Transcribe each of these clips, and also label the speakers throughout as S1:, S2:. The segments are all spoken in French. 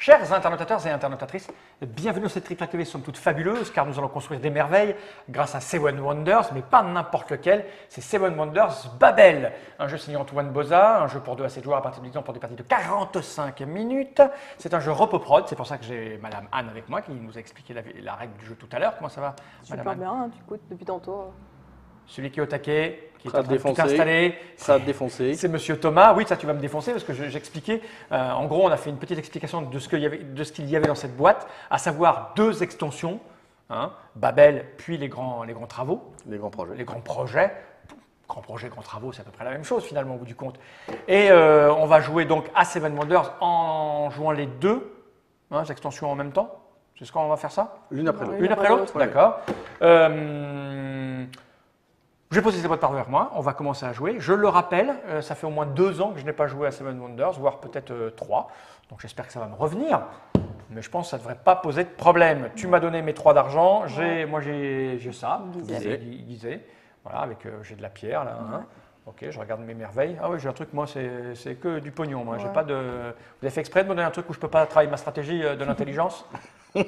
S1: Chers internautateurs et internautatrices, bienvenue dans cette triple activité somme toute fabuleuse car nous allons construire des merveilles grâce à Seven Wonders, mais pas n'importe lequel, c'est Seven Wonders Babel, un jeu signé Antoine Boza, un jeu pour 2 à 7 joueurs à partir de 10 ans pour des parties de 45 minutes. C'est un jeu repoprod, c'est pour ça que j'ai Madame Anne avec moi qui nous a expliqué la règle du jeu tout à l'heure. Comment ça va, Madame Anne?
S2: Super bien, hein, tu écoutes depuis tantôt.
S1: Celui qui est au taquet, qui est
S3: Prêt à
S1: en train de tout
S3: défoncer.
S1: installer,
S3: Ça a défoncé.
S1: c'est Monsieur Thomas. Oui, ça tu vas me défoncer parce que j'expliquais. En gros, on a fait une petite explication de ce qu'il y avait dans cette boîte, à savoir 2 extensions, hein, Babel, puis les grands travaux.
S3: Les grands projets.
S1: Les grands projets. Grands projets, grands travaux, c'est à peu près la même chose finalement au bout du compte. Et on va jouer donc à Seven Wonders en jouant les 2 extensions en même temps. C'est ce qu'on va faire ça?
S3: L'une après l'autre.
S1: Une après l'autre, d'accord. Je vais poser ces boîtes par devant moi, on va commencer à jouer. Je le rappelle, ça fait au moins 2 ans que je n'ai pas joué à Seven Wonders, voire peut-être 3. Donc j'espère que ça va me revenir. Mais je pense que ça ne devrait pas poser de problème. Tu m'as donné mes 3 d'argent, moi j'ai ça, guisé. Voilà, avec j'ai de la pierre là. Hein. Ok, je regarde mes merveilles. Ah oui, j'ai un truc, moi c'est que du pognon. Moi, j'ai pas de. Vous avez fait exprès de me donner un truc où je ne peux pas travailler ma stratégie de l'intelligence?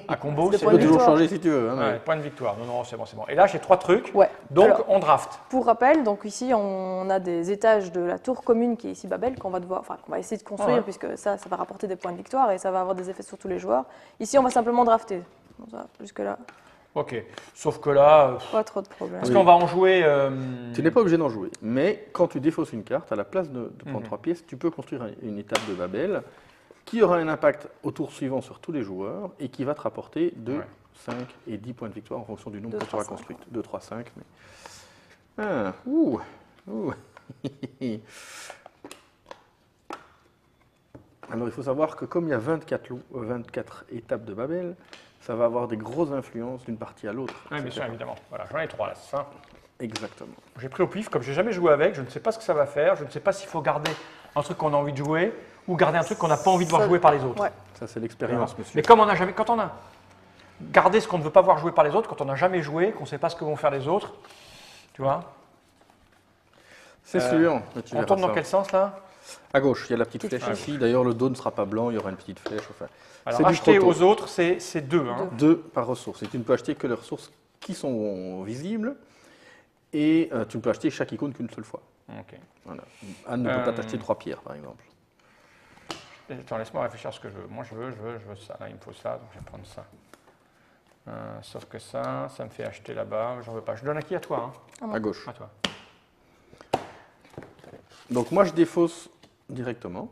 S1: Un combo,
S3: Tu peux toujours changer si tu veux. Hein,
S1: ouais, point de victoire. Non, c'est bon, c'est bon. Et là, j'ai 3 trucs.
S2: Ouais.
S1: Donc,
S2: Alors,
S1: on draft.
S2: Pour rappel, donc ici, on a des étages de la tour commune qui est ici Babel, qu'on va essayer de construire, puisque ça va rapporter des points de victoire et ça va avoir des effets sur tous les joueurs. Ici, on va simplement drafter. Bon, ça, jusque-là,
S1: Ok. Sauf que là,
S2: pas trop de problème.
S1: est-ce qu'on va en jouer
S3: Tu n'es pas obligé d'en jouer. Mais quand tu défausses une carte, à la place de prendre 3 pièces, tu peux construire une étape de Babel qui aura un impact au tour suivant sur tous les joueurs et qui va te rapporter 2, 5 et 10 points de victoire en fonction du nombre que tu auras construit. 2, 3, 5. Mais... Ah, Alors il faut savoir que comme il y a 24 étapes de Babel, ça va avoir des grosses influences d'une partie à l'autre.
S1: Oui, bien sûr, évidemment. Voilà, j'en ai 3 là, c'est ça.
S3: Exactement.
S1: J'ai pris au pif, comme j'ai jamais joué avec, je ne sais pas ce que ça va faire, je ne sais pas s'il faut garder un truc qu'on a envie de jouer ou garder un truc qu'on n'a pas envie de voir jouer par les autres.
S2: Ouais.
S3: Ça c'est l'expérience, monsieur.
S1: Mais comme on a jamais, quand on a gardé ce qu'on ne veut pas voir jouer par les autres, quand on n'a jamais joué, qu'on ne sait pas ce que vont faire les autres, tu vois.
S3: C'est sûr. Mais tu
S1: On
S3: verras
S1: tourne dans
S3: ça.
S1: quel sens là?
S3: À gauche, il y a la petite flèche ici. D'ailleurs, le dos ne sera pas blanc, il y aura une petite flèche. Enfin,
S1: Alors,
S3: c'est du
S1: acheter
S3: proto.
S1: aux autres, c'est 2. Hein.
S3: 2 par ressource. Et tu ne peux acheter que les ressources qui sont visibles. Et tu ne peux acheter chaque icône qu'une seule fois.
S1: Ok.
S3: Voilà. Anne ne peut pas t'acheter 3 pierres, par exemple.
S1: Attends, laisse-moi réfléchir à ce que je veux. Moi, je veux ça. Là, il me faut ça, donc je vais prendre ça. Sauf que ça me fait acheter là-bas. J'en veux pas. Je donne à qui? À toi. Hein.
S3: À gauche.
S1: À toi.
S3: Donc moi, je défausse directement.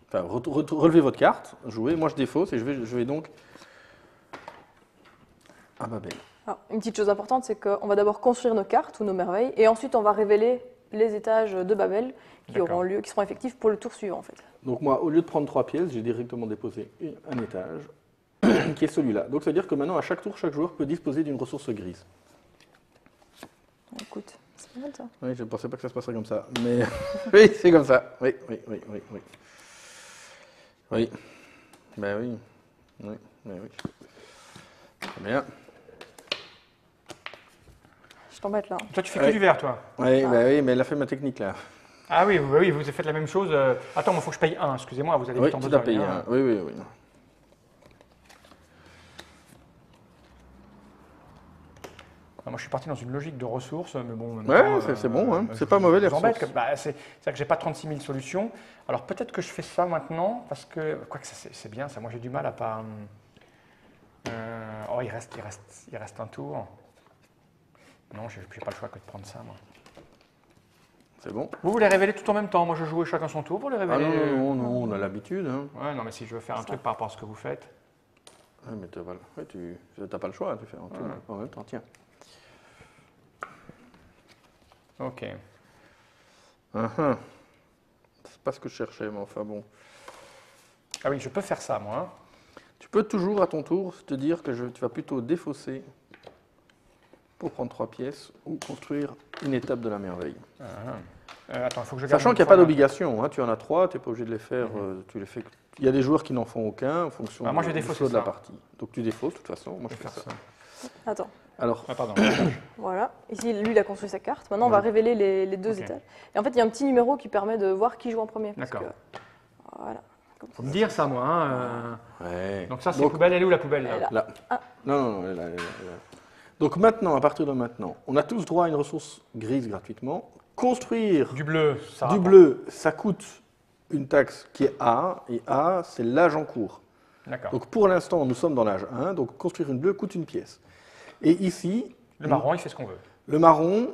S3: Enfin, relevez votre carte, jouez. Moi, je défausse et je vais donc à Babel.
S2: Alors, une petite chose importante, c'est qu'on va d'abord construire nos cartes ou nos merveilles, et ensuite on va révéler les étages de Babel qui auront lieu, qui seront effectifs pour le tour suivant en fait.
S3: Donc moi, au lieu de prendre 3 pièces, j'ai directement déposé un étage, qui est celui-là. Donc ça veut dire que maintenant, à chaque tour, chaque joueur peut disposer d'une ressource grise.
S2: Écoute, c'est pas mal ça.
S3: Oui, je ne pensais pas que ça se passerait comme ça, mais oui, c'est comme ça. Oui. Oui. Ben oui. Oui. Très bien.
S2: Je t'embête là.
S1: Toi, tu fais que du vert, toi.
S3: Oui, ben oui, mais elle a fait ma technique là.
S1: Ah oui, vous avez fait la même chose. Attends, il faut que je paye 1. Excusez-moi, vous allez
S3: Oui,
S1: vite en
S3: tu as
S1: besogne,
S3: payé.
S1: hein.
S3: Oui.
S1: Moi, je suis parti dans une logique de ressources, mais bon. en même
S3: Ouais,
S1: temps,
S3: c'est bon, hein.
S1: je-
S3: C'est pas mauvais, les
S1: je vous embête,
S3: ressources.
S1: c'est que j'ai pas 36 000 solutions. Alors peut-être que je fais ça maintenant, parce que. Quoique c'est bien, ça. Moi, j'ai du mal à pas. Oh, il reste un tour. Non, j'ai pas le choix que de prendre ça, moi.
S3: C'est bon.
S1: Vous voulez révéler tout en même temps? Moi, je joue chacun son tour pour les
S3: Ah
S1: révéler.
S3: non, on a l'habitude. Hein.
S1: Ouais, non, mais si je veux faire un truc par rapport à ce que vous faites.
S3: Ouais, mais tu n'as pas le choix, tu fais un tour en même temps. Tiens.
S1: Ok.
S3: C'est pas ce que je cherchais, mais enfin bon.
S1: Ah oui, je peux faire ça, moi. Hein.
S3: Tu peux toujours à ton tour te dire que tu vas plutôt défausser pour prendre 3 pièces ou construire une étape de la merveille.
S1: Attends, il faut que je garde.
S3: Sachant qu'il n'y a pas d'obligation, hein, tu en as 3, tu n'es pas obligé de les faire. Tu les fais. Il y a des joueurs qui n'en font aucun en fonction
S1: moi, je vais
S3: du
S1: défausser
S3: flow de la
S1: ça.
S3: partie. Donc tu défausses de toute façon. Moi je fais ça.
S2: Attends,
S3: Alors,
S1: Ah, pardon.
S2: voilà. Ici, lui, il a construit sa carte. Maintenant, on va révéler les 2
S1: Ok.
S2: étages. Et en fait, il y a un petit numéro qui permet de voir qui joue en premier. parce
S1: D'accord.
S2: que- Voilà.
S1: Faut me dire ça, moi.
S3: Ouais.
S1: Donc ça, c'est poubelle. Elle est où la poubelle là?
S3: Là. Non, elle est là, elle est là. Donc maintenant, à partir de maintenant, on a tous droit à une ressource grise gratuitement. Construire
S1: Du bleu, ça.
S3: du bleu, ça coûte une taxe qui est A, et A, c'est l'âge en cours.
S1: D'accord.
S3: Donc pour l'instant, nous sommes dans l'âge 1, donc construire une bleue coûte une pièce. Et ici,
S1: Le marron, il fait ce qu'on veut.
S3: le marron,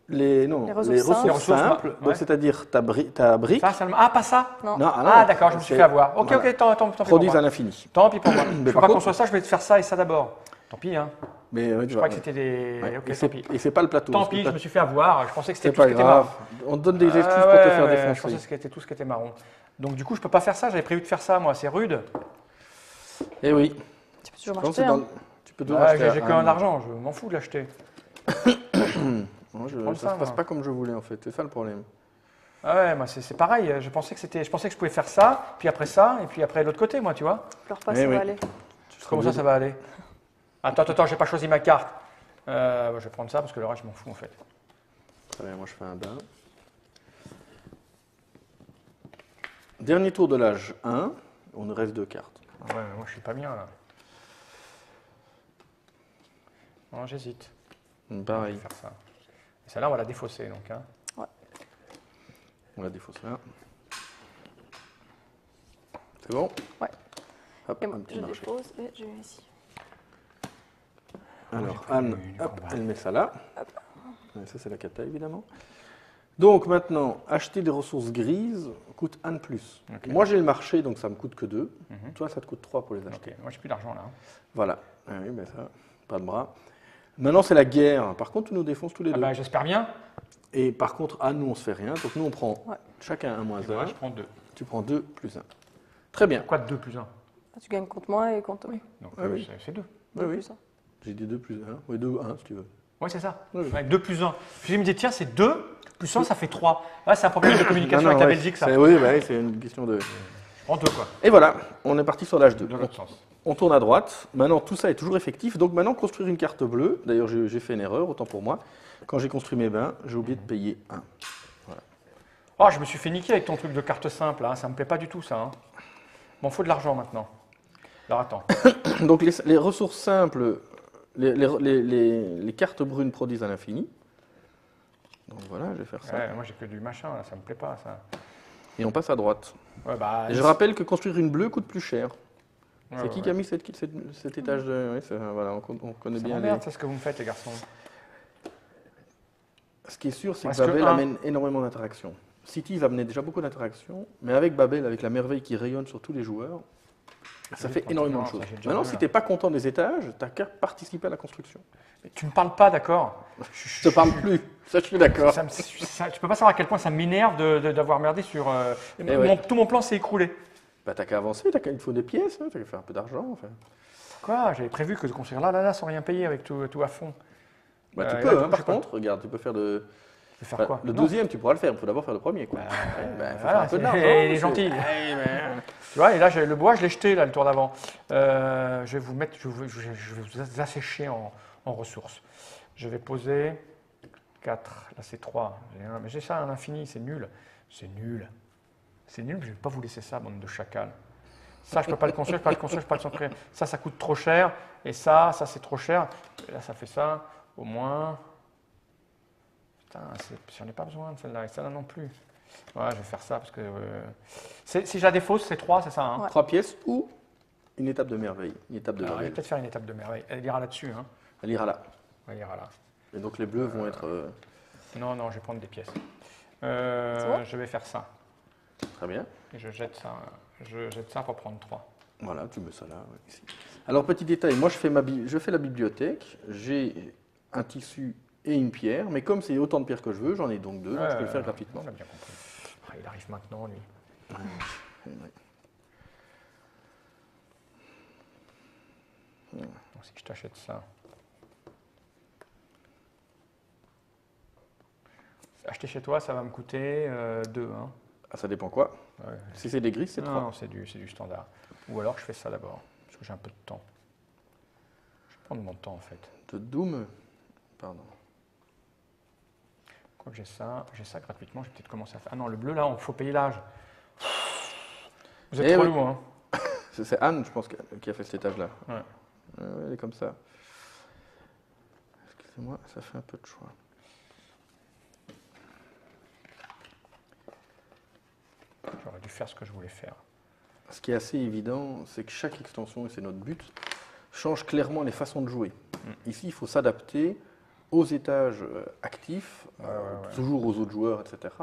S3: les ressources simples,
S1: ouais.
S3: donc c'est-à-dire ta brique,
S1: Ça, seulement. Ah, pas ça?
S2: Non.
S3: non,
S1: Ah, d'accord, je me suis
S3: c'est-
S1: fait avoir. Ok,
S3: voilà.
S1: ok, tant pis pour
S3: produisent
S1: moi.
S3: à l'infini.
S1: Tant pis pour moi. Je
S3: Mais
S1: peux
S3: par
S1: pas
S3: contre-
S1: construire ça, je vais te faire ça et ça d'abord. Tant pis, hein.
S3: Mais
S1: Je crois que c'était des.
S3: ouais,
S1: Ok,
S3: et
S1: tant pis.
S3: c'est pas le plateau.
S1: Tant
S3: parce que
S1: pis,
S3: le
S1: je me suis fait avoir. Je pensais que
S3: C'est
S1: c'était tout ce
S3: pas
S1: qui était marron.
S3: grave. On te donne des excuses
S1: Ah,
S3: pour te
S1: ouais,
S3: faire
S1: ouais,
S3: défoncer.
S1: Je pensais que c'était tout ce qui était marron. Donc du coup, je peux pas faire ça. J'avais prévu de faire ça, moi. C'est rude.
S3: Eh oui.
S2: Tu peux toujours
S3: Je pense
S2: m'acheter.
S3: que
S2: Hein.
S3: tu peux toujours
S1: Ouais,
S3: acheter
S1: j'ai
S3: un-
S1: que un argent. Je m'en fous de l'acheter.
S3: Non,
S1: prendre
S3: ça
S1: ça,
S3: se passe
S1: moi.
S3: pas comme je voulais en fait. C'est ça le problème.
S1: Ah ouais, moi c'est pareil. Je pensais que je pouvais faire ça, puis après ça, et puis après l'autre côté, moi, tu vois.
S2: Pleure pas,
S3: Eh
S2: ça
S3: oui.
S2: va aller.
S1: Comment ça, ça va aller? Attends, j'ai pas choisi ma carte. Je vais prendre ça parce que le reste, je m'en fous en fait.
S3: Très bien, moi je fais un bain. Dernier tour de l'âge 1. On nous reste 2 cartes.
S1: Ouais, mais moi je suis pas bien là. Non, j'hésite. Je
S3: Pareil.
S1: vais faire ça. Et celle-là, on va la défausser donc. Hein.
S3: On la défausse là. C'est bon?
S2: Ouais.
S3: Hop,
S2: Et moi,
S3: un petit
S2: je
S3: marché.
S2: dépose et je vais ici.
S3: Alors,
S1: j'ai pris
S3: Anne,
S1: du
S3: hop,
S1: combat.
S3: elle met ça là. Ouais, ça, c'est la cata, évidemment. Donc, maintenant, acheter des ressources grises coûte 1 de plus.
S1: Ok.
S3: Moi, j'ai le marché, donc ça me coûte que 2.
S1: Mhm.
S3: Toi, ça te coûte 3 pour les acheter.
S1: Ok, moi j'ai plus d'argent là. Hein.
S3: Voilà. Ah oui, ben ça, pas de bras. Maintenant, c'est la guerre. Par contre, tu nous défonces tous les
S1: Ah
S3: deux.
S1: bah, j'espère bien.
S3: Et par contre, Anne, nous, on se fait rien. Donc, nous, on prend
S2: Ouais.
S3: chacun un moins
S1: Et moi
S3: 1.
S1: je prends 2.
S3: Tu prends 2 plus 1. Très bien.
S1: Quoi de 2 plus 1?
S2: Ah, tu gagnes contre moi et contre.
S1: Donc
S3: Ah oui.
S1: c'est 2.
S3: Oui, oui.
S2: Plus, hein.
S3: J'ai dit 2 plus 1. Oui, 2, 1, si tu veux.
S1: Oui, c'est ça.
S3: Oui, oui.
S1: Avec 2 plus 1. Puis je me dis, tiens, c'est 2 plus 1, ça fait 3. Ouais, c'est un problème de communication
S3: Non, non,
S1: avec la
S3: ouais,
S1: Belgique, ça.
S3: Oui, bah, oui, c'est une question de...
S1: Je prends 2 quoi.
S3: Et voilà, on est parti sur l'âge 2.
S1: De l'autre sens.
S3: On tourne à droite. Maintenant, tout ça est toujours effectif. Donc maintenant, construire une carte bleue. D'ailleurs, j'ai fait une erreur, autant pour moi. Quand j'ai construit mes bains, j'ai oublié de payer 1.
S1: Oh, je me suis fait niquer avec ton truc de carte simple, hein. Ça me plaît pas du tout ça. Hein. M'en faut de l'argent maintenant. Alors attends.
S3: Donc les ressources simples, les cartes brunes produisent à l'infini. Donc voilà, je vais faire ça.
S1: Ouais, moi j'ai que du machin, là. Ça me plaît pas ça.
S3: Et on passe à droite.
S1: Ouais, bah,
S3: Et je rappelle que construire une bleue coûte plus cher.
S1: ouais,
S3: C'est qui
S1: ouais.
S3: qui a mis cet étage de... Oui, voilà, on connaît
S1: Ça
S3: bien
S1: m'emmerde, c'est ce que vous me faites les garçons.
S3: Ce qui est sûr, c'est que
S1: Parce que
S3: Babel
S1: un-
S3: amène énormément d'interactions. Cities amenait déjà beaucoup d'interactions, mais avec Babel, avec la merveille qui rayonne sur tous les joueurs, ça fait énormément de
S1: ça,
S3: choses.
S1: j'ai déjà
S3: Maintenant,
S1: vu,
S3: si
S1: là.
S3: tu n'es pas content des étages, tu n'as qu'à participer à la construction.
S1: Mais tu me parles pas, d'accord?
S3: Je te parle plus, ça je suis d'accord.
S1: Tu peux pas savoir à quel point ça m'énerve d'avoir merdé sur.
S3: ouais.
S1: Tout mon plan s'est écroulé.
S3: Bah, t'as qu'à avancer, il te faut des pièces, hein, t'as qu'à faire un peu d'argent. Enfin.
S1: Quoi? J'avais prévu que de construire là, sans rien payer avec tout à fond.
S3: Bah, tu
S1: Et
S3: peux,
S1: là, du
S3: hein,
S1: coup,
S3: par
S1: je peux-
S3: contre, regarde, tu peux faire de...
S1: Je vais faire
S3: enfin,
S1: quoi?
S3: le
S1: Non.
S3: deuxième, tu pourras le faire, il faut d'abord faire le premier. Quoi. Bah, faut
S1: voilà,
S3: faire un peu de
S1: c'est-
S3: l'argent.
S1: il est
S3: monsieur.
S1: gentil.
S3: Eh, ben,
S1: Tu vois, et là, le bois, je l'ai jeté, là, le tour d'avant. Je vais vous mettre, je vais vous assécher en ressources. Je vais poser 4, là c'est 3, mais j'ai ça à l'infini, c'est nul. C'est nul. C'est nul, mais je ne vais pas vous laisser ça, bande de chacals. Ça, je ne peux pas le construire, je ne peux pas le construire, je ne peux pas le construire. Ça coûte trop cher, et ça c'est trop cher. Et là, ça fait ça, au moins. Putain, j'en ai pas besoin de celle-là, et celle-là non plus. Ouais, je vais faire ça, parce que... si je la défausse, c'est 3, c'est ça, hein?
S2: Ouais.
S3: 3 pièces ou une étape de merveille, une étape de
S1: Alors, je vais
S3: Babel.
S1: peut-être faire une étape de merveille. Elle ira là-dessus, hein?
S3: Elle ira là.
S1: Elle ira là.
S3: Et donc les bleus vont être...
S1: Non, je vais prendre des pièces.
S2: bon
S1: Je vais faire ça.
S3: Très bien.
S1: Et je jette ça pour prendre 3.
S3: Voilà, tu mets ça là, ouais, ici. Alors, petit détail, moi je fais la bibliothèque, j'ai un tissu et une pierre, mais comme c'est autant de pierres que je veux, j'en ai donc 2, donc je peux le faire gratuitement.
S1: On a bien compris. Ah, il arrive maintenant, lui.
S3: Ouais.
S1: Donc, si je t'achète ça. Acheter chez toi, ça va me coûter 2. Hein.
S3: Ah, ça dépend quoi.
S1: Ouais.
S3: Si c'est des grises, c'est 3.
S1: Non, c'est du standard. Ou alors je fais ça d'abord, parce que j'ai un peu de temps. Je vais prendre mon temps en fait.
S3: De Doom, pardon.
S1: Quoi que j'ai ça gratuitement, je vais peut-être commencer à faire. Ah non, le bleu là, il faut payer l'âge. Vous êtes
S3: Eh
S1: trop
S3: oui.
S1: lourd, hein.
S3: C'est Anne, je pense, qui a fait cet étage-là.
S1: Ouais.
S3: Elle est comme ça. Excusez-moi, ça fait un peu de choix.
S1: J'aurais dû faire ce que je voulais faire.
S3: Ce qui est assez évident, c'est que chaque extension, et c'est notre but, change clairement les façons de jouer. Ici, il faut s'adapter aux étages actifs, toujours aux autres joueurs, etc.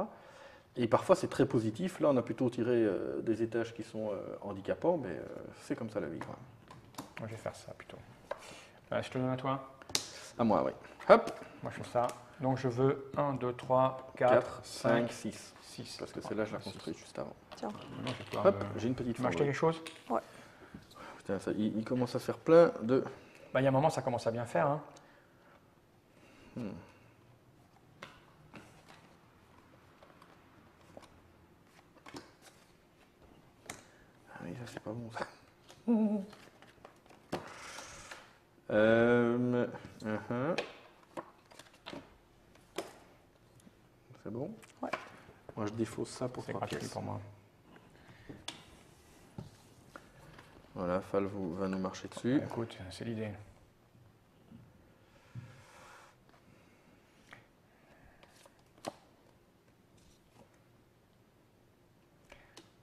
S3: Et parfois, c'est très positif. Là, on a plutôt tiré des étages qui sont handicapants, mais c'est comme ça la vie. Quoi.
S1: Moi, je vais faire ça plutôt. Je te donne à toi.
S3: À moi, oui. Hop,
S1: Moi, je fais ça. Donc, je veux 1, 2, 3, 4,
S3: 4, 5, 6.
S1: 6.
S3: Parce que celle-là, je l'ai construite juste avant.
S2: Tiens.
S1: Non, je vais pouvoir
S3: Hop,
S1: me-
S3: j'ai une petite
S1: Tu m'as acheté
S3: fonderie.
S1: quelque chose?
S3: Putain, ça, il commence à se faire plein de...
S1: Bah, il y a un moment, ça commence à bien faire. Hein.
S3: Ah oui, ça, c'est pas bon, ça. C'est bon?
S2: Ouais.
S3: Moi, je défausse ça pour
S1: C'est
S3: 3
S1: gratuit
S3: pièces.
S1: pour moi.
S3: Voilà, Fal va nous marcher dessus.
S1: Écoute, c'est l'idée.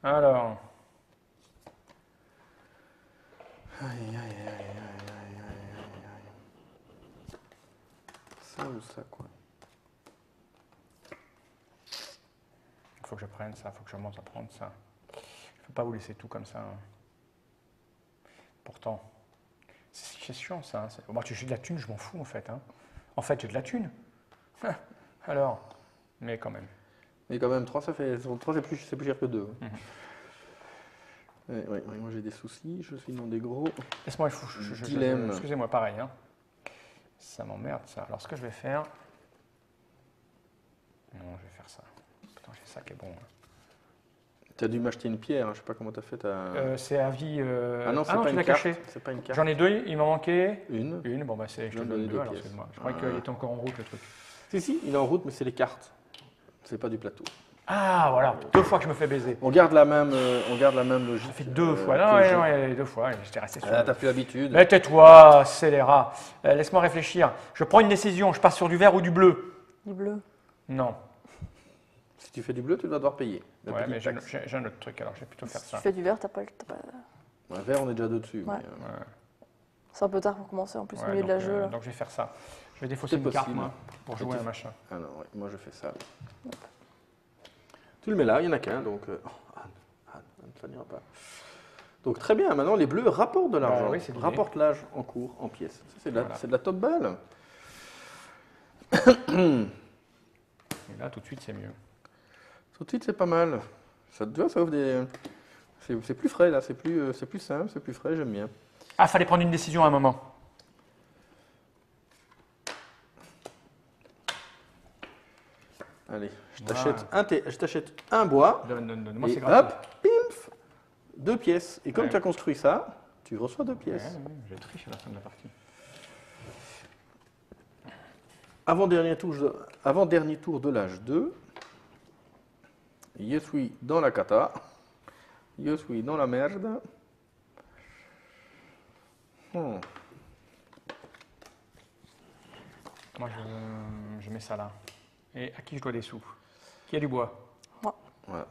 S1: Alors,
S3: Aïe, aïe, aïe, aïe, aïe, aïe, aïe, aïe. Ça ou ça, quoi.
S1: il faut que je prenne ça, il faut que je commence à prendre ça. Je ne peux pas vous laisser tout comme ça. Hein. Pourtant, c'est chiant ça. Hein. Moi, j'ai de la thune, je m'en fous en fait. Hein. En fait, j'ai de la thune. Alors, mais quand même.
S3: Mais quand même, 3, ça fait... 3 c'est plus cher que 2.
S1: Mhm.
S3: Ouais, moi j'ai des soucis, je suis dans des gros
S1: Laisse-moi,
S3: dilemmes.
S1: excusez-moi, pareil. Hein. Ça m'emmerde ça. Alors, ce que je vais faire. Non, je vais faire ça. Putain, j'ai ça qui est bon. Hein.
S3: Tu as dû m'acheter une pierre, hein, je sais pas comment tu as fait ta...
S1: C'est à vie.
S3: Ah non, c'est pas
S1: tu
S3: une
S1: l'as
S3: carte.
S1: caché.
S3: C'est pas une carte.
S1: J'en ai deux, il m'en manquait
S3: Une.
S1: une. Bon, bah, je te
S3: Je viens de
S1: donne
S3: donner
S1: deux,
S3: deux
S1: alors
S3: pièces.
S1: excuse-moi. Je croyais
S3: Ah.
S1: qu'il était encore en route le truc.
S3: Si, il est en route, mais c'est les cartes. C'est pas du plateau.
S1: Ah, voilà, 2 fois que je me fais baiser.
S3: On garde la même logique.
S1: Ça fait 2 fois.
S3: que
S1: Non,
S3: le
S1: ouais,
S3: jeu.
S1: ouais, 2 fois. J'étais resté sur.
S3: Ah, t'as plus l'habitude.
S1: Mais tais-toi, scélérat. Laisse-moi réfléchir. Je prends une décision. Je passe sur du vert ou du bleu?
S2: Du bleu.
S1: Non.
S3: Si tu fais du bleu, tu vas devoir payer. La
S1: Ouais,
S3: petite
S1: mais
S3: taxe.
S1: j'ai un autre truc, alors je vais plutôt faire
S2: Si
S1: ça.
S2: tu fais du vert, t'as pas.
S3: Ouais, vert, on est déjà dessus.
S2: Ouais.
S3: Mais,
S2: C'est un peu tard pour commencer en plus, au
S1: Ouais,
S2: milieu de la
S1: donc,
S2: jeu. Là.
S1: donc je vais faire ça. Je vais défausser
S3: C'est
S1: une carte,
S3: possible.
S1: moi, pour
S3: Et
S1: jouer
S3: tu-
S1: à un machin.
S3: Ah non, ouais, moi je fais ça. Tu le mets là, il n'y en a qu'un, donc... Anne, ça n'ira pas. Donc très bien, maintenant les bleus rapportent de l'argent.
S1: oui, c'est l'idée.
S3: Rapportent l'âge en cours, en pièces. Ça, c'est
S1: Voilà.
S3: de la top balle.
S1: Et là, tout de suite, c'est mieux.
S3: Tout de suite, c'est pas mal. Ça, tu vois, ça offre des... C'est plus frais, là. C'est plus simple, c'est plus frais, j'aime bien.
S1: Ah, fallait prendre une décision à un moment.
S3: Allez, je
S1: Voilà.
S3: t'achète un bois.
S1: Donne-moi, c'est
S3: Et
S1: gratuit.
S3: hop, pimf, 2 pièces. Et comme
S1: Ouais.
S3: tu as construit ça, tu reçois 2
S1: Ouais,
S3: pièces.
S1: ouais, je triche à la fin de la partie.
S3: Avant-dernier tour de l'âge 2. Je suis dans la cata. Je suis dans la merde. Hmm.
S1: Moi, je mets ça là. Et à qui je dois des sous? Qui a du bois?
S3: Voilà.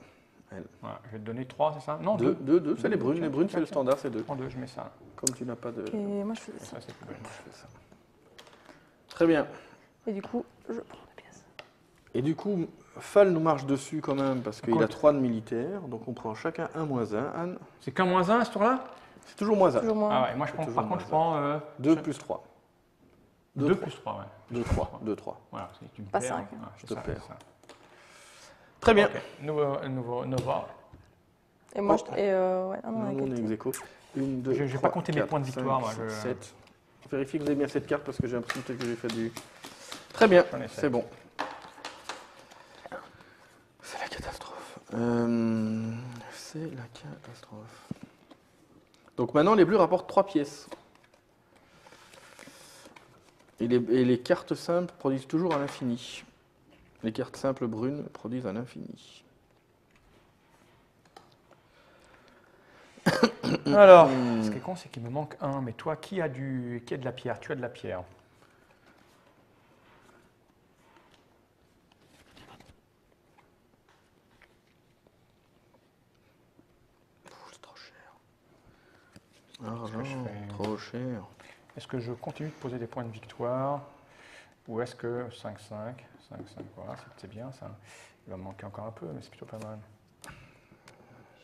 S1: Voilà, je vais te donner 3, c'est ça? Non,
S3: 2,
S1: 2.
S3: 2, c'est les brunes. Les brunes, c'est le standard, c'est 2.
S1: Prends 2, je mets ça.
S3: Comme tu n'as pas de...
S2: Ok, moi je faisais ça.
S1: Ça, c'est plus belle.
S3: Je fais ça. Très bien.
S2: Et du coup, je prends des pièces.
S3: Et du coup, Fal nous marche dessus quand même parce qu'il a
S1: Écoute.
S3: 3 de militaires. Donc on prend chacun un -1. Anne,
S1: C'est qu'un -1 à ce tour-là?
S3: c'est toujours -1.
S2: Toujours moins.
S1: Ah ouais, moi je prends,
S3: toujours
S1: par contre, je
S3: moins
S1: prends
S3: 2 plus 3.
S1: 2 plus 3, ouais.
S3: 2, 3. 2, 3.
S1: Voilà, si tu me
S2: Pas
S1: perds,
S2: 5.
S1: ah,
S3: Je te
S1: ça,
S3: perds.
S1: c'est ça.
S3: Très bien.
S1: Ok, nouveau.
S2: Et moi,
S3: Oh.
S2: ouais, non,
S3: Nous,
S2: on a
S3: on est
S2: égalité.
S3: ex aequo. 1, 2,
S1: Je vais pas compter mes points de
S3: 5,
S1: victoire, moi,
S3: 6,
S1: je-
S3: 7. Vérifie que vous avez bien cette carte parce que j'ai l'impression peut-être que j'ai fait du... Très bien,
S1: J'en ai sept.
S3: c'est bon. C'est la catastrophe. C'est la catastrophe. Donc maintenant, les bleus rapportent 3 pièces. Et les cartes simples produisent toujours à l'infini. Les cartes simples brunes produisent à l'infini.
S1: Alors, ce qui est con, c'est qu'il me manque un. Mais toi, qui a de la pierre? Tu as de la pierre.
S3: C'est trop cher. Argent,
S1: je fais
S3: trop cher.
S1: Est-ce que je continue de poser des points de victoire? Ou est-ce que 5-5, 5-5, voilà, c'est bien ça. Il va me manquer encore un peu, mais c'est plutôt pas mal.
S3: Je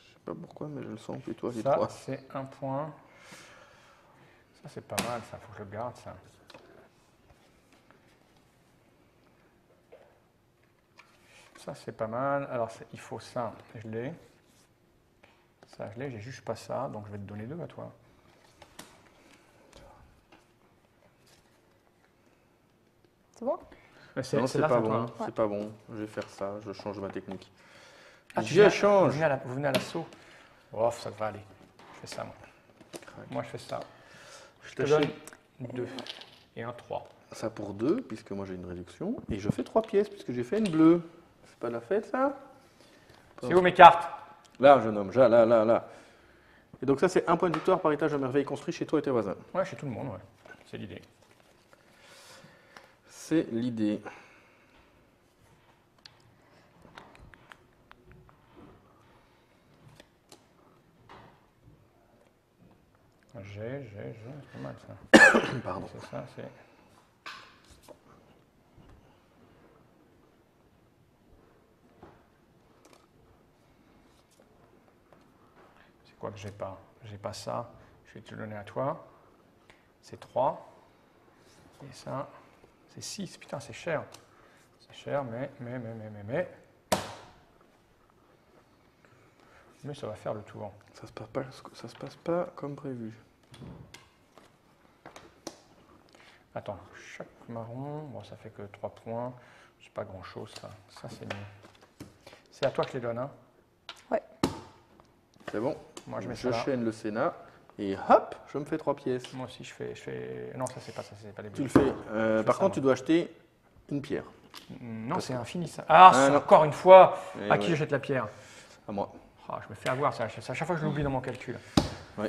S3: sais pas pourquoi, mais je le sens plutôt à
S1: Ça,
S3: V3.
S1: c'est un point. Ça, c'est pas mal, ça. Faut que je le garde, ça. Ça, c'est pas mal. Alors, il faut ça. Je l'ai. Ça, je l'ai. J'ai juste pas ça. Donc, je vais te donner 2 à toi.
S2: C'est bon?
S3: Non, c'est
S1: là,
S3: pas
S1: à
S3: bon.
S1: toi, hein.
S3: C'est pas bon. Je vais faire ça. Je change ma technique.
S1: Ah,
S3: Je change.
S1: Vous venez à l'assaut. Oh, ça va aller. Je fais ça, moi. Moi, je fais ça. Je te donne 2 et un 3.
S3: Ça pour 2, puisque moi j'ai une réduction. Et je fais 3 pièces, puisque j'ai fait une bleue. C'est pas la fête, ça?
S1: C'est où mes cartes?
S3: Là, jeune homme. Là. Et donc ça, c'est un point de victoire par étage de merveille construit chez toi et tes voisins.
S1: Ouais, chez tout le monde, ouais. C'est l'idée.
S3: C'est l'idée.
S1: C'est pas mal ça.
S3: Pardon.
S1: C'est ça, c'est. C'est quoi que j'ai pas? J'ai pas ça. Je vais te le donner à toi. C'est 3. Et ça, c'est 6. Putain, c'est cher. C'est cher, mais. Mais ça va faire le tour.
S3: Ça se passe pas comme prévu.
S1: Attends, chaque marron, bon, ça fait que 3 points. C'est pas grand chose, ça. Ça, c'est mieux. C'est à toi que je les donne, hein?
S2: Ouais.
S3: C'est bon.
S1: Moi, je mets ça
S3: Je
S1: là.
S3: chaîne le Sénat et hop, je me fais 3 pièces.
S1: Moi aussi, je fais. Non, ça, c'est pas des
S3: Tu le
S1: bleus.
S3: fais. Par
S1: ça,
S3: contre,
S1: moi.
S3: tu dois acheter une pierre.
S1: Non, c'est infini, ça. Ah, c'est
S3: non.
S1: encore une fois.
S3: Eh
S1: À qui
S3: ouais.
S1: je jette la pierre?
S3: À moi.
S1: Ah, je me fais avoir, ça. À chaque fois, je l'oublie dans mon calcul.
S3: Oui.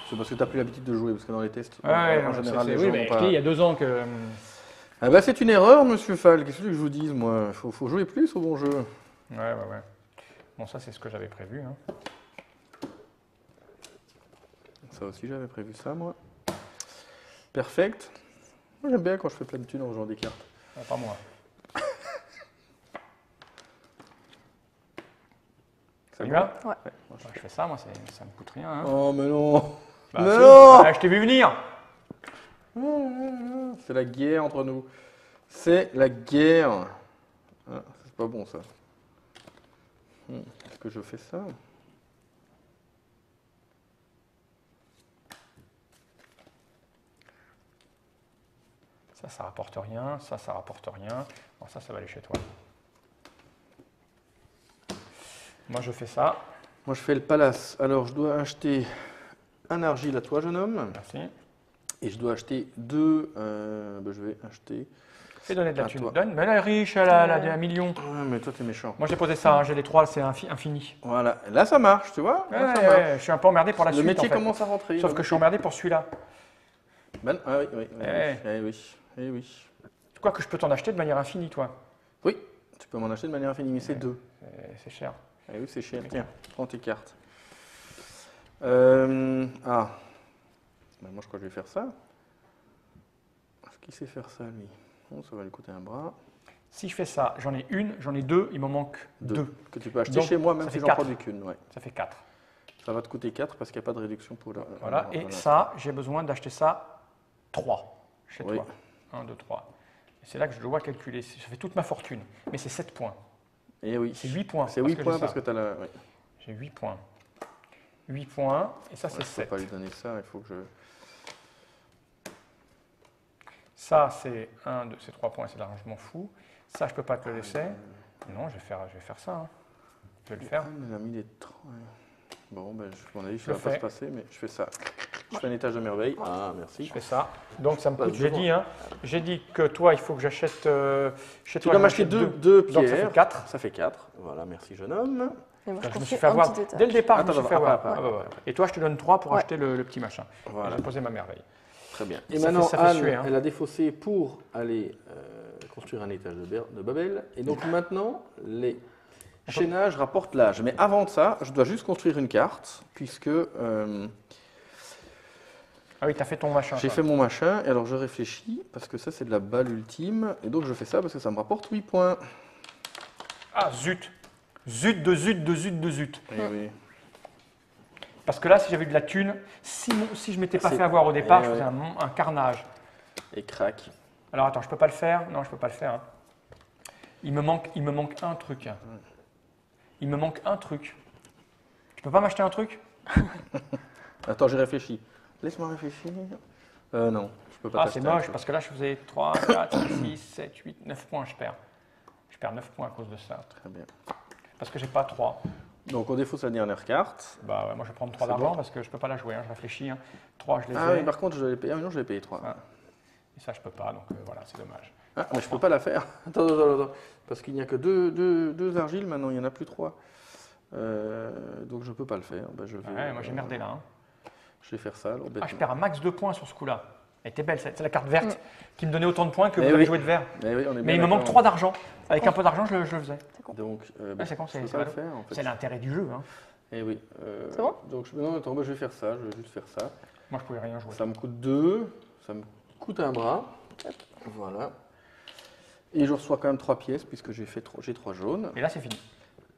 S3: C'est parce que tu n'as plus l'habitude de jouer, parce que dans les tests,
S1: Ouais,
S3: en
S1: non,
S3: général, les
S1: oui,
S3: gens
S1: mais
S3: vont
S1: je
S3: pas...
S1: dis, il y a 2 ans que.
S3: Ah bah c'est une erreur, monsieur Fall. Qu'est-ce que je vous dise, moi? Faut jouer plus au bon jeu.
S1: Ouais. Bon, ça, c'est ce que j'avais prévu. Hein.
S3: Ça aussi, j'avais prévu ça, moi. Perfect. Moi, j'aime bien quand je fais plein de thunes en jouant des cartes.
S1: Ah, pas moi. Ça y va?
S2: Ouais.
S1: Je fais ça, moi, ça me coûte rien. Hein.
S3: Oh, mais non.
S1: Bah,
S3: mais
S1: si.
S3: non.
S1: Ah, je t'ai vu venir.
S3: C'est la guerre entre nous. C'est la guerre. Ah, c'est pas bon, ça. Est-ce que je fais ça?
S1: Ça rapporte rien. Ça rapporte rien. Bon, ça va aller chez toi. Moi, je fais ça.
S3: Moi, je fais le palace. Alors, je dois acheter un argile à toi, jeune homme.
S1: Merci.
S3: Et je dois acheter 2. Je vais acheter.
S1: Fais donner de la
S3: À
S1: thune.
S3: toi.
S1: Donne. Mais elle est riche, elle a 1 million.
S3: Ah, mais toi, t'es méchant.
S1: Moi, j'ai posé ça. Hein, j'ai les 3, c'est infini.
S3: Voilà. Là, ça marche, tu vois? Là, ça marche.
S1: Je suis un peu emmerdé pour la
S3: Le
S1: suite.
S3: métier
S1: en fait.
S3: commence à rentrer.
S1: Sauf que je suis emmerdé pour celui-là.
S3: Ben, ah oui.
S1: Eh Tu crois que je peux t'en acheter de manière infinie, toi?
S3: Oui, tu peux m'en acheter de manière infinie, mais c'est 2.
S1: C'est cher.
S3: Ah oui, c'est cher. Tiens, prends tes cartes. Ben, moi, je crois que je vais faire ça. Est-ce qu'il sait faire ça, lui? Bon, ça va lui coûter un bras.
S1: Si je fais ça, j'en ai 1, j'en ai 2, il m'en manque 2.
S3: Que tu peux acheter
S1: Donc,
S3: chez moi, même
S1: ça
S3: si
S1: fait
S3: j'en
S1: 4.
S3: produis qu'une. Ouais.
S1: Ça fait 4.
S3: Ça va te coûter 4 parce qu'il n'y a pas de réduction pour la.
S1: Voilà. Et ça, j'ai besoin d'acheter ça 3 chez
S3: Oui.
S1: toi. 1, 2, 3. Et c'est là que je dois calculer. Ça fait toute ma fortune. Mais c'est 7 points.
S3: Et oui.
S1: C'est 8 points.
S3: C'est 8 points parce que tu as la. Oui.
S1: J'ai 8 points. 8 points. Et ça, c'est
S3: Je ne peux
S1: 7.
S3: pas lui donner ça, il faut que je.
S1: Ça, c'est 1, 2, c'est 3 points, c'est large, je m'en fous. Ça, je ne peux pas te le laisser. Non, je vais faire ça. Hein. Je vais le faire.
S3: Ah, il a mis des. Bon, ben, à mon avis,
S1: Je
S3: ça
S1: le
S3: va pas
S1: fais.
S3: se passer, mais je fais ça. Je fais un étage de merveille. Ah, merci.
S1: Je fais ça. Donc ça me
S3: Bah,
S1: coûte,
S3: devant.
S1: j'ai dit que toi, il faut que j'achète chez
S3: Tu
S1: toi.
S3: dois
S1: je
S3: m'acheter
S1: m'achète
S3: deux
S1: Donc ça
S3: pierres.
S1: fait 4.
S3: Ça fait 4. Voilà, merci jeune homme.
S2: Et moi,
S1: Je me suis
S2: construis
S1: fait
S2: un
S1: avoir.
S2: petit étage.
S1: Dès le départ, je me
S3: Attends,
S1: suis fait
S3: attends,
S1: avoir.
S3: après.
S1: Ah, bah, ouais. Et toi, je te donne 3 pour
S2: Ouais.
S1: acheter le petit machin.
S3: Voilà,
S1: J'ai posé ma merveille.
S3: très bien. Et
S1: Ça
S3: maintenant,
S1: fait
S3: Anne,
S1: suer, hein.
S3: elle a défaussé pour aller construire un étage de Babel. Et donc maintenant, les chaînages rapportent l'âge. Mais avant de ça, je dois juste construire une carte, puisque
S1: Ah oui, tu as fait ton machin.
S3: j'ai
S1: toi.
S3: fait mon machin. Et alors je réfléchis, parce que ça c'est de la balle ultime. Et donc je fais ça parce que ça me rapporte 8 points.
S1: Ah zut. Zut de zut de zut de zut.
S3: Eh oui.
S1: Parce que là, si j'avais eu de la thune, si je m'étais pas
S3: C'est-
S1: fait avoir au départ,
S3: Eh
S1: je
S3: ouais.
S1: faisais un carnage.
S3: Et crac.
S1: Alors attends, je peux pas le faire. Non, je peux pas le faire. Hein. Il me manque un truc. Il me manque un truc. Tu peux pas m'acheter un truc?
S3: Attends, j'ai réfléchi. Laisse-moi réfléchir. Non, je peux pas
S1: Ah,
S3: t'acheter
S1: c'est
S3: un
S1: moche,
S3: truc.
S1: parce que là, je faisais 3, 4, 5, 6, 7, 8, 9 points, je perds. Je perds 9 points à cause de ça.
S3: Très bien.
S1: Parce que j'ai pas 3.
S3: Donc on défausse la dernière carte.
S1: Bah ouais, moi, je vais prendre 3
S3: C'est
S1: d'argent
S3: bon.
S1: parce que je peux pas la jouer. Hein, je réfléchis. Hein. 3, je les
S3: Ah
S1: ai.
S3: oui, par contre, je l'ai payé. Ah oui, non, je l'ai payé 3.
S1: Ah. Et ça, je peux pas, donc voilà, c'est dommage.
S3: Ah, mais je peux pas la faire. Attends. Parce qu'il n'y a que deux argiles maintenant, il n'y en a plus 3. Donc je peux pas le faire. Ben, je vais,
S1: Ouais, moi, j'ai merdé là. Hein.
S3: Je vais faire ça. Alors,
S1: Ah, je
S3: bêtement.
S1: perds un max de points sur ce coup-là. Elle était belle, c'est la carte verte qui me donnait autant de points que
S3: Eh
S1: vous avez
S3: oui.
S1: joué de vert.
S3: Mais, oui, on est bien
S1: Mais il me manque
S3: d'accord.
S1: 3 d'argent. Avec un peu d'argent, je le faisais.
S3: Donc,
S1: Ah, c'est con,
S3: je
S1: c'est
S3: peux
S1: c'est
S3: pas le
S1: ballot.
S3: faire en fait.
S1: C'est l'intérêt du jeu. Hein.
S3: Eh oui.
S2: C'est bon
S3: Donc, non, attends, moi, je vais faire ça. Je vais juste faire ça.
S1: Moi, je pouvais rien jouer.
S3: Ça me coûte 2. Ça me coûte un bras. Voilà. Et je reçois quand même 3 pièces puisque j'ai 3 jaunes.
S1: Et là, c'est fini.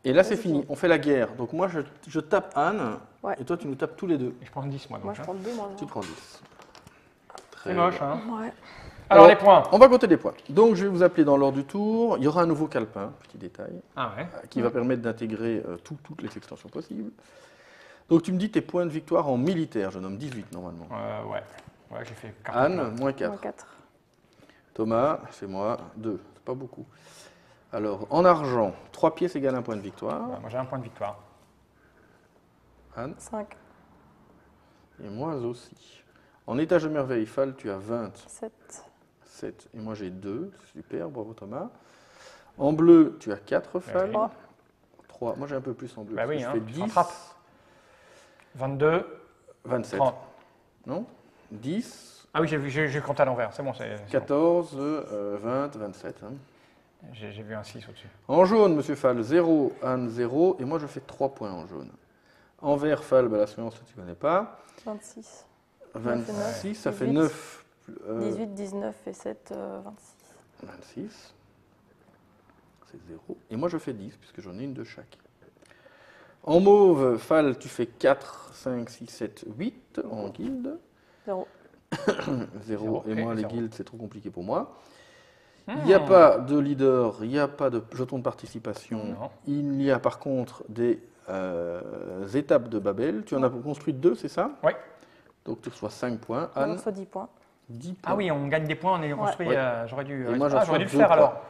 S3: Et là, c'est fini. On fait la guerre. Donc moi, je tape Anne.
S2: Ouais.
S3: Et toi, tu nous tapes tous les deux.
S1: Et je prends 10, moi. Donc,
S2: Moi, je
S1: hein.
S2: prends 2, moi.
S3: Tu prends 10. Très
S1: C'est moche,
S3: bien.
S1: hein.
S2: Ouais.
S1: Alors,
S3: Alors,
S1: les points.
S3: On va compter les points. Donc, je vais vous appeler dans l'ordre du tour. Il y aura un nouveau calepin, petit détail,
S1: Ah ouais.
S3: qui va permettre d'intégrer toutes les extensions possibles. Donc, tu me dis tes points de victoire en militaire. Je nomme 18 normalement.
S1: Ouais. Ouais, j'ai fait carte
S3: Anne,
S1: plein.
S3: moins 4.
S2: Moins 4.
S3: Thomas, c'est moi, 2. C'est pas beaucoup. Alors, en argent, 3 pièces égale un point de victoire.
S1: Ouais, moi, j'ai un point de victoire.
S3: Anne,
S2: 5,
S3: et moi aussi. En étage de merveille, Fall, tu as 20.
S2: 7,
S3: 7. Et moi j'ai 2. Super, bravo Thomas. En bleu, tu as 4 Fall.
S1: oui.
S3: 3. Moi j'ai un peu plus en bleu.
S1: Bah
S3: parce
S1: oui,
S3: que je
S1: hein,
S3: fais
S1: tu
S3: 10.
S1: rattrapes. 22,
S3: 27.
S1: 30.
S3: Non 10,
S1: Ah oui, j'ai compté à l'envers. C'est bon, c'est bon.
S3: 14, 20, 27. hein.
S1: J'ai vu un 6 au-dessus.
S3: En jaune, monsieur Fall, 0, Anne 0. Et moi je fais 3 points en jaune. En vert, Fall, bah, la séance tu ne connais pas.
S2: 26,
S3: 26, ça fait
S2: 18.
S3: 9.
S2: 18, 19 et 7, 26.
S3: 26. C'est 0. Et moi je fais 10, puisque j'en ai une de chaque. En mauve, Fall, tu fais 4, 5, 6, 7, 8 en guilde.
S2: 0.
S3: 0. Et
S1: ok,
S3: moi, les
S1: 0.
S3: guildes, c'est trop compliqué pour moi. Il n'y a pas de leader, il n'y a pas de jeton de participation.
S1: Non.
S3: Il y a par contre des étapes de Babel. Tu en as construit 2, c'est ça?
S1: Oui.
S3: Donc tu reçois 5 points.
S2: On
S3: Anne,
S2: reçoit 10 points.
S3: 10 points.
S1: Ah oui, on gagne des points en ayant construit.
S3: Ouais.
S1: J'aurais dû,
S3: Et moi, j'en
S1: j'aurais dû le
S3: reçois
S1: faire
S3: deux
S1: alors.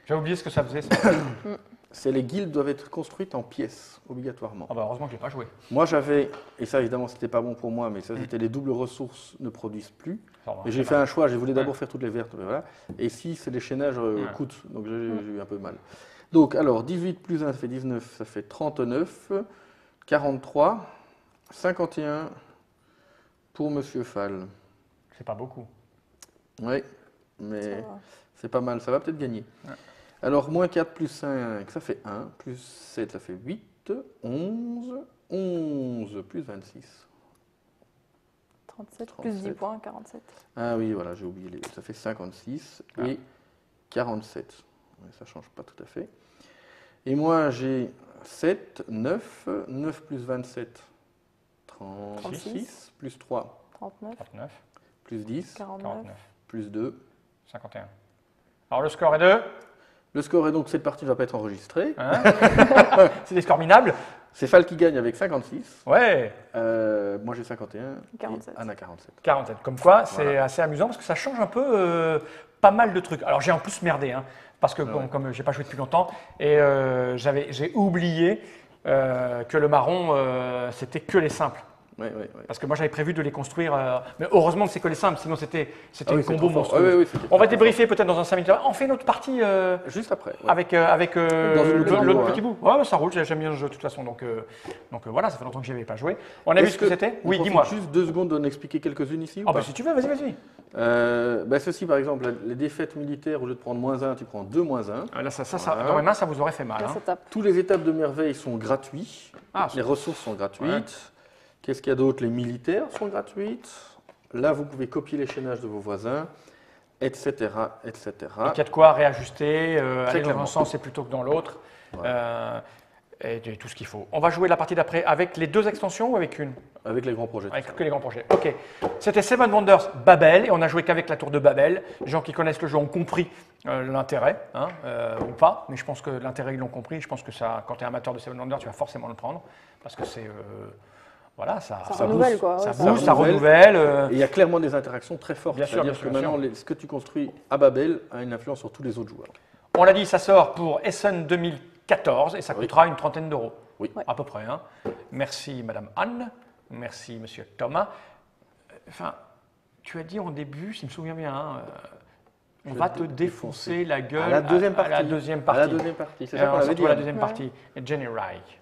S1: J'ai oublié ce que ça faisait. Ça.
S3: C'est les guildes doivent être construites en pièces, obligatoirement.
S1: Ah bah heureusement que je n'ai pas joué.
S3: Moi, j'avais, et ça évidemment, c'était pas bon pour moi, mais ça, c'était les doubles ressources ne produisent plus.
S1: Ça va,
S3: Et j'ai
S1: c'est
S3: fait
S1: pas-
S3: un choix, j'ai voulu d'abord faire toutes les vertes, mais voilà. Et ici, c'est les chaînages
S1: Ouais.
S3: coûtent, donc j'ai eu un peu mal. Donc, alors, 18 plus 1, ça fait 19, ça fait 39, 43, 51 pour Monsieur Fall.
S1: C'est pas beaucoup.
S3: Oui,
S2: Ça
S3: mais
S2: va.
S3: c'est pas mal, ça va peut-être gagner.
S1: Ouais.
S3: Alors, moins 4 plus 5, ça fait 1, plus 7, ça fait 8, 11, 11 plus 26.
S2: 37, plus 10
S3: 37.
S2: points, 47.
S3: Ah oui, voilà, j'ai oublié, ça fait 56
S1: Ah.
S3: et 47. Ouais, ça ne change pas tout à fait. Et moi, j'ai 7, 9, 9 plus 27, 36,
S2: 36.
S3: plus 3,
S2: 39,
S1: 39,
S3: plus 10,
S2: 49.
S1: 49,
S3: plus 2.
S1: 51. Alors le score est de
S3: Le score est donc, cette partie ne va pas être enregistrée.
S1: hein c'est des scores minables.
S3: C'est Fall qui gagne avec 56.
S1: Ouais,
S3: Moi, j'ai 51.
S2: 47.
S3: Et Anne a 47.
S1: 47. Comme quoi, c'est
S3: Voilà.
S1: assez amusant parce que ça change un peu pas mal de trucs. Alors j'ai en plus merdé, hein, parce que bon,
S3: ouais.
S1: comme j'ai pas joué depuis longtemps, et j'ai oublié que le marron, c'était que les simples. Parce que moi j'avais prévu de les construire, mais heureusement que c'est que les simples, sinon c'était une
S3: c'est
S1: combo
S3: trop fort.
S1: monstrueuse.
S3: C'était
S1: On va
S3: très
S1: débriefer peut-être dans un 5 minutes. On fait notre partie
S3: juste après.
S1: avec l'autre petit bout. Ouais, ça roule, j'aime bien le jeu de toute façon. Donc voilà, ça fait longtemps que j'y avais pas joué. On a vu ce que c'était. Oui, dis-moi.
S3: Juste 2 secondes d'en expliquer quelques-unes ici.
S1: Ah bah si tu veux, vas-y.
S3: Ceci par exemple, les défaites militaires, au lieu de prendre -1, tu prends 2 -1.
S1: Ah, là, dans mes mains, ça vous aurait fait mal.
S2: Là,
S1: Hein.
S2: ça tape.
S3: Tous les étapes de merveille sont gratuits.
S1: Ah,
S3: Les ressources sont gratuites. Qu'est-ce qu'il y a d'autre? Les militaires sont gratuites. Là, vous pouvez copier l'échénage de vos voisins, etc. etc.
S1: Donc il y a de quoi réajuster, aller dans
S3: clairement.
S1: un sens et plutôt que dans l'autre.
S3: Voilà.
S1: Et tout ce qu'il faut. On va jouer la partie d'après avec les 2 extensions ou avec une?
S3: Avec les grands projets.
S1: Avec que les grands projets. Ok. C'était Seven Wonders Babel et on a joué qu'avec la tour de Babel. Les gens qui connaissent le jeu ont compris l'intérêt, hein, ou pas, mais je pense que l'intérêt ils l'ont compris. Je pense que ça, quand tu es amateur de Seven Wonders, tu vas forcément le prendre parce que c'est voilà, ça
S2: renouvelle,
S1: booste,
S2: quoi.
S1: ça
S2: Ouais,
S1: booste, ça renouvelle.
S3: Et il y a clairement des interactions très fortes.
S1: Bien sûr,
S3: C'est-à-dire
S1: bien
S3: que
S1: sûr,
S3: maintenant,
S1: bien
S3: ce que tu construis à Babel a une influence sur tous les autres joueurs.
S1: On l'a dit, ça sort pour Essen 2014 et ça coûtera une trentaine d'euros.
S3: Oui.
S1: À peu près. Hein. Merci Madame Anne, merci Monsieur Thomas. Enfin, tu as dit en début, si je me souviens bien, hein, on va te défoncer la gueule
S3: à la deuxième partie.
S1: à la deuxième
S3: À la deuxième partie. C'est ça qu'on avait dit.
S1: la deuxième partie. Jenny Reich.